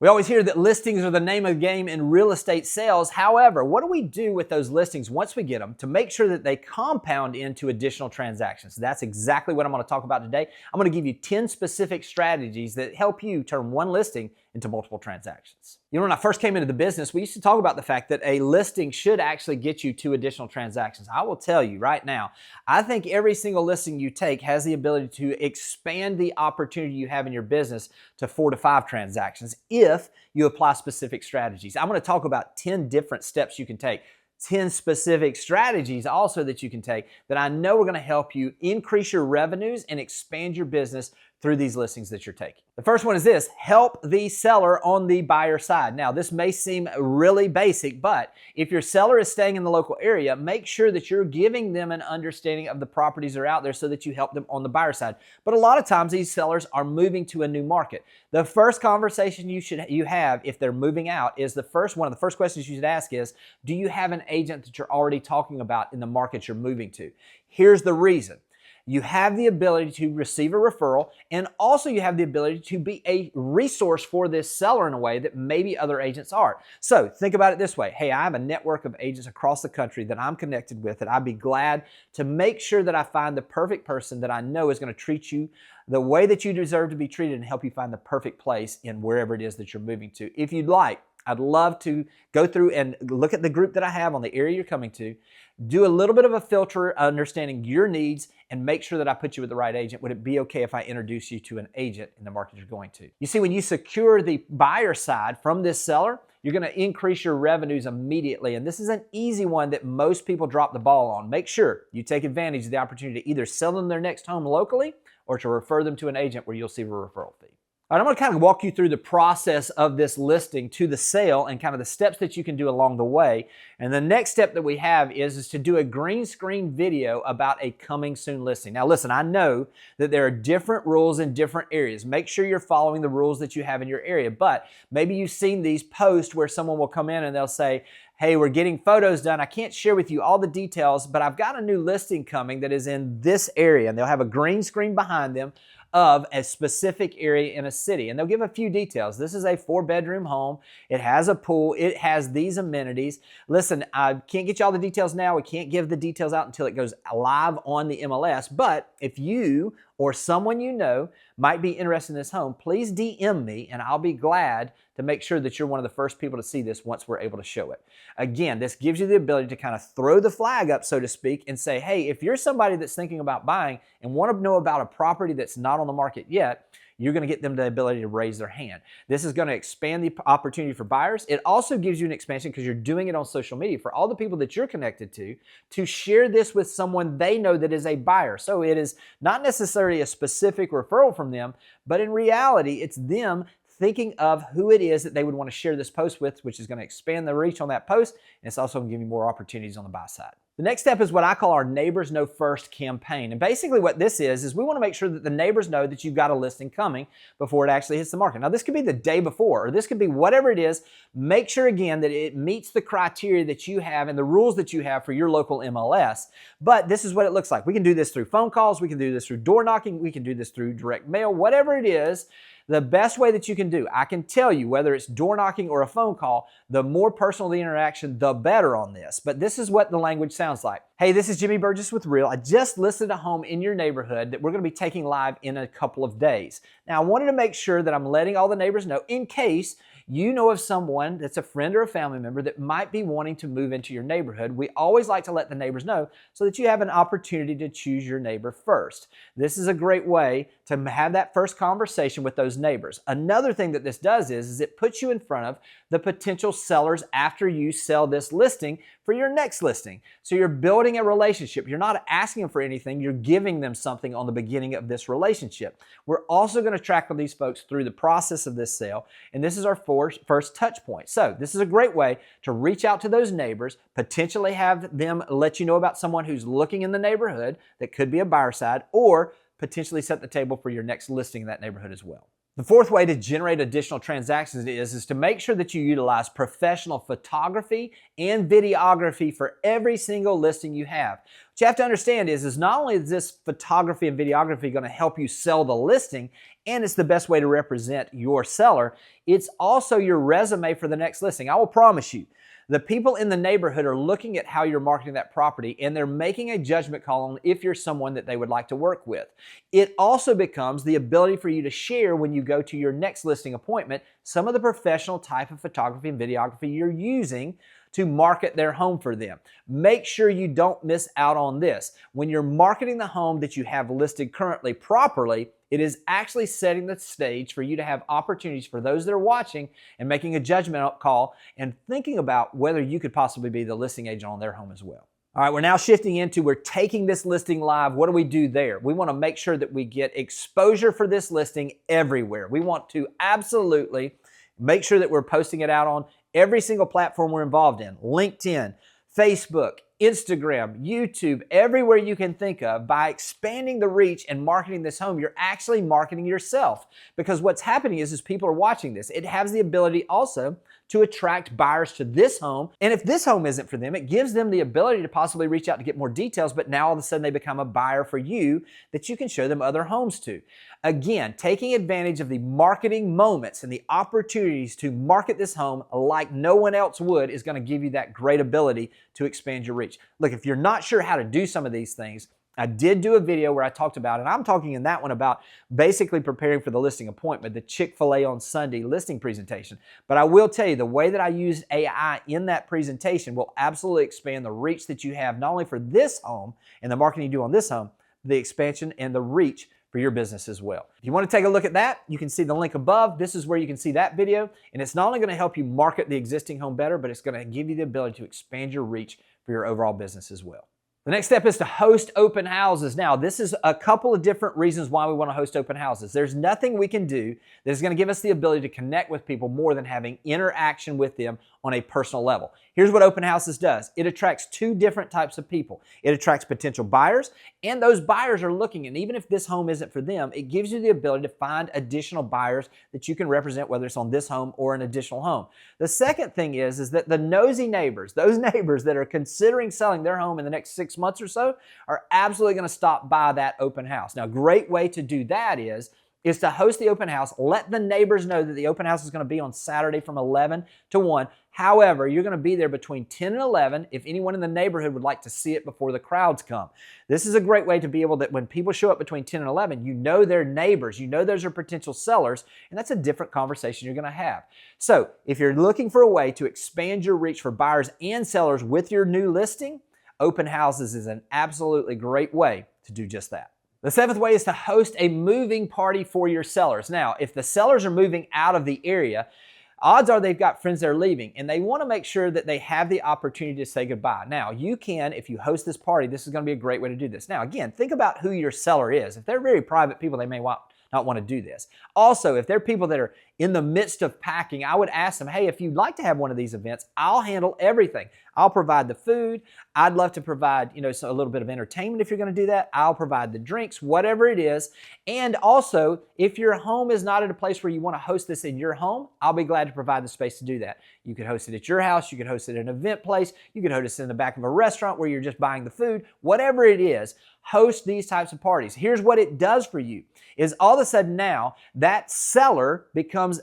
We always hear that listings are the name of the game in real estate sales. However, what do we do with those listings once we get them to make sure that they compound into additional transactions? That's exactly what I'm going to talk about today. I'm going to give you 10 specific strategies that help you turn one listing into multiple transactions. You know, when I first came into the business, we used to talk about the fact that a listing should actually get you 2 additional transactions. I will tell you right now, I think every single listing you take has the ability to expand the opportunity you have in your business to 4 to 5 transactions if you apply specific strategies. I'm going to talk about 10 different steps you can take. 10 specific strategies also that you can take that I know are going to help you increase your revenues and expand your business through these listings that you're taking. The first one is this: help the seller on the buyer side. Now, this may seem really basic, but if your seller is staying in the local area, make sure that you're giving them an understanding of the properties that are out there so that you help them on the buyer side. But a lot of times these sellers are moving to a new market. The first conversation you have if they're moving out is one of the first questions you should ask is, do you have an agent that you're already talking about in the market you're moving to? Here's the reason. You have the ability to receive a referral, and also you have the ability to be a resource for this seller in a way that maybe other agents aren't. So think about it this way. Hey, I have a network of agents across the country that I'm connected with that I'd be glad to make sure that I find the perfect person that I know is going to treat you the way that you deserve to be treated and help you find the perfect place in wherever it is that you're moving to. If you'd like, I'd love to go through and look at the group that I have on the area you're coming to, do a little bit of a filter understanding your needs, and make sure that I put you with the right agent. Would it be okay if I introduce you to an agent in the market you're going to? You see, when you secure the buyer side from this seller, you're going to increase your revenues immediately. And this is an easy one that most people drop the ball on. Make sure you take advantage of the opportunity to either sell them their next home locally or to refer them to an agent where you'll see a referral fee. All right, I'm going to kind of walk you through the process of this listing to the sale and kind of the steps that you can do along the way. And the next step that we have is to do a green screen video about a coming soon listing. Now listen, I know that there are different rules in different areas. Make sure you're following the rules that you have in your area. But maybe you've seen these posts where someone will come in and they'll say, hey, we're getting photos done. I can't share with you all the details, but I've got a new listing coming that is in this area. And they'll have a green screen behind them of a specific area in a city. And they'll give a few details. This is a 4-bedroom home. It has a pool. It has these amenities. Listen, I can't get you all the details now. We can't give the details out until it goes live on the MLS. But if you or someone you know might be interested in this home, please DM me and I'll be glad to make sure that you're one of the first people to see this once we're able to show it. Again, this gives you the ability to kind of throw the flag up, so to speak, and say, hey, if you're somebody that's thinking about buying and want to know about a property that's not on the market yet, you're going to get them the ability to raise their hand. This is going to expand the opportunity for buyers. It also gives you an expansion because you're doing it on social media for all the people that you're connected to share this with someone they know that is a buyer. So it is not necessarily a specific referral from them, but in reality, it's them thinking of who it is that they would want to share this post with, which is going to expand the reach on that post, and it's also going to give you more opportunities on the buy side. The next step is what I call our Neighbors Know First campaign. And basically what this is we want to make sure that the neighbors know that you've got a listing coming before it actually hits the market. Now, this could be the day before, or this could be whatever it is. Make sure, again, that it meets the criteria that you have and the rules that you have for your local MLS. But this is what it looks like. We can do this through phone calls. We can do this through door knocking. We can do this through direct mail, whatever it is. The best way that you can do, I can tell you, whether it's door knocking or a phone call, the more personal the interaction, the better on this. But this is what the language sounds like. Hey, this is Jimmy Burgess with Real. I just listed a home in your neighborhood that we're going to be taking live in a couple of days. Now, I wanted to make sure that I'm letting all the neighbors know in case you know of someone that's a friend or a family member that might be wanting to move into your neighborhood. We always like to let the neighbors know so that you have an opportunity to choose your neighbor first. This is a great way to have that first conversation with those neighbors. Another thing that this does is it puts you in front of the potential sellers after you sell this listing for your next listing. So you're building a relationship. You're not asking them for anything. You're giving them something on the beginning of this relationship. We're also going to track with these folks through the process of this sale, and this is our first touch point. So this is a great way to reach out to those neighbors, potentially have them let you know about someone who's looking in the neighborhood that could be a buyer side, or potentially set the table for your next listing in that neighborhood as well. The fourth way to generate additional transactions is to make sure that you utilize professional photography and videography for every single listing you have. What you have to understand is not only is this photography and videography going to help you sell the listing and it's the best way to represent your seller. It's also your resume for the next listing. I will promise you, the people in the neighborhood are looking at how you're marketing that property, and they're making a judgment call on if you're someone that they would like to work with. It also becomes the ability for you to share when you go to your next listing appointment some of the professional type of photography and videography you're using to market their home for them. Make sure you don't miss out on this. When you're marketing the home that you have listed currently properly, it is actually setting the stage for you to have opportunities for those that are watching and making a judgment call and thinking about whether you could possibly be the listing agent on their home as well. All right, we're now shifting into, we're taking this listing live. What do we do there? We want to make sure that we get exposure for this listing everywhere. We want to absolutely make sure that we're posting it out on every single platform we're involved in. LinkedIn, Facebook, Instagram, YouTube, everywhere you can think of. By expanding the reach and marketing this home, you're actually marketing yourself, because what's happening is people are watching this. It has the ability also to attract buyers to this home. And if this home isn't for them, it gives them the ability to possibly reach out to get more details, but now all of a sudden they become a buyer for you that you can show them other homes to. Again, taking advantage of the marketing moments and the opportunities to market this home like no one else would is going to give you that great ability to expand your reach. Look, if you're not sure how to do some of these things, I did do a video where I talked about, and I'm talking in that one about basically preparing for the listing appointment, the Chick-fil-A on Sunday listing presentation. But I will tell you, the way that I used AI in that presentation will absolutely expand the reach that you have, not only for this home and the marketing you do on this home, the expansion and the reach for your business as well. If you want to take a look at that, you can see the link above. This is where you can see that video, and it's not only going to help you market the existing home better, but it's going to give you the ability to expand your reach for your overall business as well. The next step is to host open houses. Now, this is a couple of different reasons why we want to host open houses. There's nothing we can do that is going to give us the ability to connect with people more than having interaction with them on a personal level. Here's what open houses does. It attracts two different types of people. It attracts potential buyers, and those buyers are looking, and even if this home isn't for them, it gives you the ability to find additional buyers that you can represent, whether it's on this home or an additional home. The second thing is that the nosy neighbors, those neighbors that are considering selling their home in the next 6 months or so, are absolutely going to stop by that open house. Now, a great way to do that is to host the open house. Let the neighbors know that the open house is going to be on Saturday from 11 to 1. However, you're going to be there between 10 and 11 if anyone in the neighborhood would like to see it before the crowds come. This is a great way to be able that when people show up between 10 and 11, you know they're neighbors, you know those are potential sellers, and that's a different conversation you're going to have. So if you're looking for a way to expand your reach for buyers and sellers with your new listing, open houses is an absolutely great way to do just that. The seventh way is to host a moving party for your sellers. Now, if the sellers are moving out of the area, odds are they've got friends that are leaving, and they want to make sure that they have the opportunity to say goodbye. Now, you can, if you host this party, this is going to be a great way to do this. Now, again, think about who your seller is. If they're very private people, they may not want to do this. Also, if they're people that are in the midst of packing, I would ask them, hey, if you'd like to have one of these events, I'll handle everything. I'll provide the food. I'd love to provide, so a little bit of entertainment if you're going to do that. I'll provide the drinks, whatever it is. And also, if your home is not at a place where you want to host this in your home, I'll be glad to provide the space to do that. You could host it at your house. You could host it at an event place. You could host it in the back of a restaurant where you're just buying the food. Whatever it is, host these types of parties. Here's what it does for you is all of a sudden now that seller becomes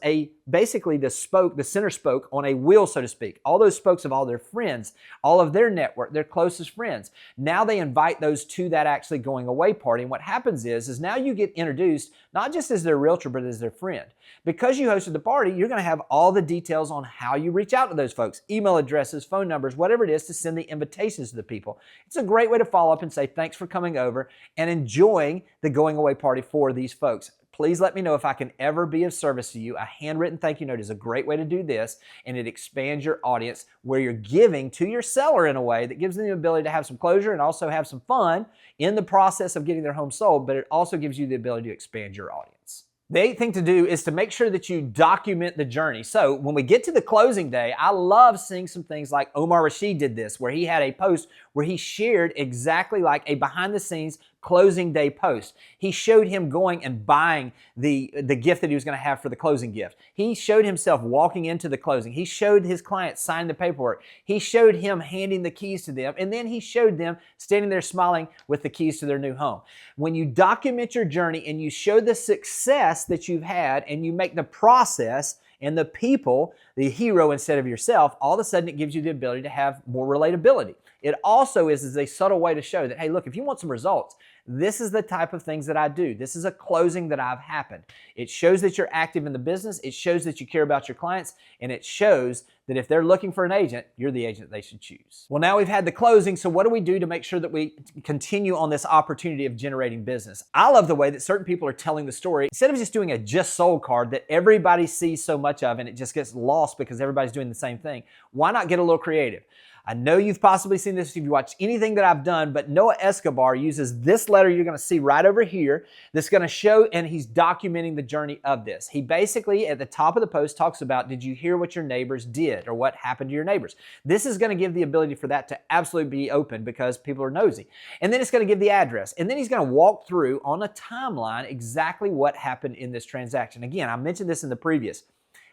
basically the center spoke on a wheel, so to speak. All those spokes of all their friends, all of their network, their closest friends. Now they invite those to that actually going away party. And what happens is now you get introduced not just as their realtor, but as their friend. Because you hosted the party, you're going to have all the details on how you reach out to those folks, email addresses, phone numbers, whatever it is to send the invitations to the people. It's a great way to follow up and say thanks for coming over and enjoying the going away party for these folks. Please let me know if I can ever be of service to you. A handwritten thank you note is a great way to do this, and it expands your audience where you're giving to your seller in a way that gives them the ability to have some closure and also have some fun in the process of getting their home sold, but it also gives you the ability to expand your audience. The eighth thing to do is to make sure that you document the journey. So when we get to the closing day, I love seeing some things like Omar Rashid did this, where he had a post where he shared exactly like a behind the scenes closing day post. He showed him going and buying the gift that he was going to have for the closing gift. He showed himself walking into the closing. He showed his client signing the paperwork. He showed him handing the keys to them, and then he showed them standing there smiling with the keys to their new home. When you document your journey and you show the success that you've had and you make the process and the people the hero instead of yourself, all of a sudden it gives you the ability to have more relatability. It also is a subtle way to show that, hey, look, if you want some results, this is the type of things that I do. This is a closing that I've happened. It shows that you're active in the business. It shows that you care about your clients. And it shows that if they're looking for an agent, you're the agent they should choose. Well, now we've had the closing. So what do we do to make sure that we continue on this opportunity of generating business? I love the way that certain people are telling the story. Instead of just doing a just sold card that everybody sees so much of and it just gets lost because everybody's doing the same thing, why not get a little creative? I know you've possibly seen this if you watched anything that I've done, but Noah Escobar uses this letter you're going to see right over here that's going to show, and he's documenting the journey of this. He basically, at the top of the post, talks about, did you hear what your neighbors did or what happened to your neighbors? This is going to give the ability for that to absolutely be open because people are nosy. And then it's going to give the address. And then he's going to walk through on a timeline exactly what happened in this transaction. Again, I mentioned this in the previous.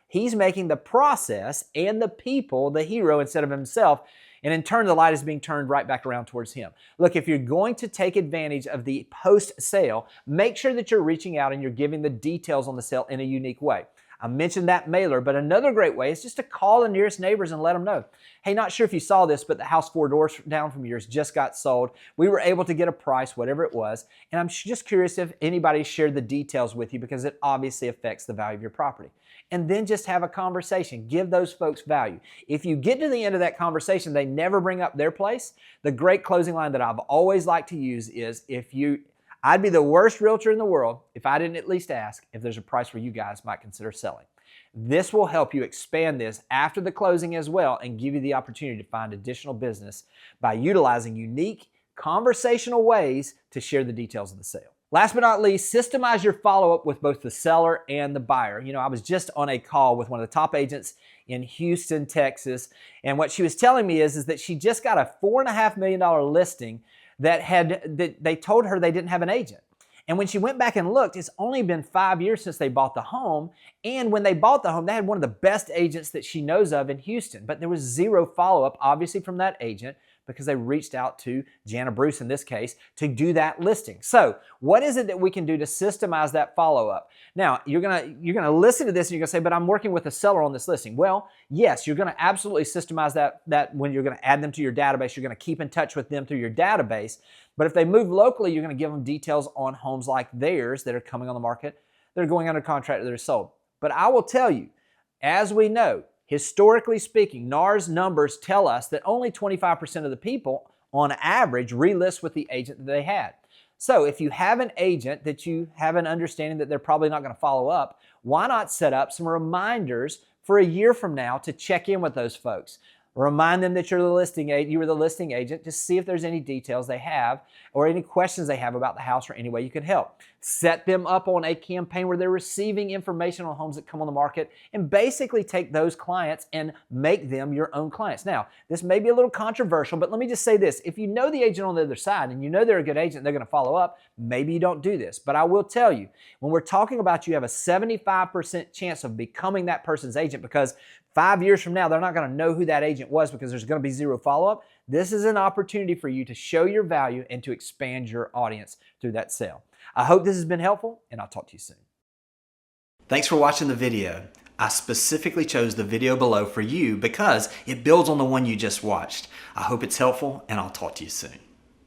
He's making the process and the people the hero instead of himself. And in turn, the light is being turned right back around towards him. Look, if you're going to take advantage of the post-sale, make sure that you're reaching out and you're giving the details on the sale in a unique way. I mentioned that mailer, but another great way is just to call the nearest neighbors and let them know. Hey, not sure if you saw this, but the house 4 doors down from yours just got sold. We were able to get a price, whatever it was, and I'm just curious if anybody shared the details with you because it obviously affects the value of your property. And then just have a conversation. Give those folks value. If you get to the end of that conversation, they never bring up their place, the great closing line that I've always liked to use is, I'd be the worst realtor in the world if I didn't at least ask if there's a price where you guys might consider selling. This will help you expand this after the closing as well and give you the opportunity to find additional business by utilizing unique conversational ways to share the details of the sale. Last but not least, systemize your follow-up with both the seller and the buyer. You know, I was just on a call with one of the top agents in Houston, Texas, and what she was telling me is that she just got a $4.5 million listing that they told her they didn't have an agent. And when she went back and looked, it's only been 5 years since they bought the home. And when they bought the home, they had one of the best agents that she knows of in Houston. But there was zero follow-up, obviously, from that agent because they reached out to Jana Bruce, in this case, to do that listing. So what is it that we can do to systemize that follow-up? Now, you're gonna listen to this and you're gonna say, but I'm working with a seller on this listing. Well, yes, you're gonna absolutely systemize that when you're gonna add them to your database. You're gonna keep in touch with them through your database. But if they move locally, you're gonna give them details on homes like theirs that are coming on the market, that are going under contract, that are sold. But I will tell you, as we know, historically speaking, NAR's numbers tell us that only 25% of the people, on average, relist with the agent that they had. So if you have an agent that you have an understanding that they're probably not going to follow up, why not set up some reminders for a year from now to check in with those folks? Remind them that you were the listing agent to see if there's any details they have or any questions they have about the house or any way you can help. Set them up on a campaign where they're receiving information on homes that come on the market and basically take those clients and make them your own clients. Now, this may be a little controversial, but let me just say this. If you know the agent on the other side and you know they're a good agent, they're going to follow up, maybe you don't do this. But I will tell you, when we're talking about you have a 75% chance of becoming that person's agent because 5 years from now, they're not going to know who that agent was because there's going to be zero follow-up. This is an opportunity for you to show your value and to expand your audience through that sale. I hope this has been helpful, and I'll talk to you soon. Thanks for watching the video. I specifically chose the video below for you because it builds on the one you just watched. I hope it's helpful, and I'll talk to you soon.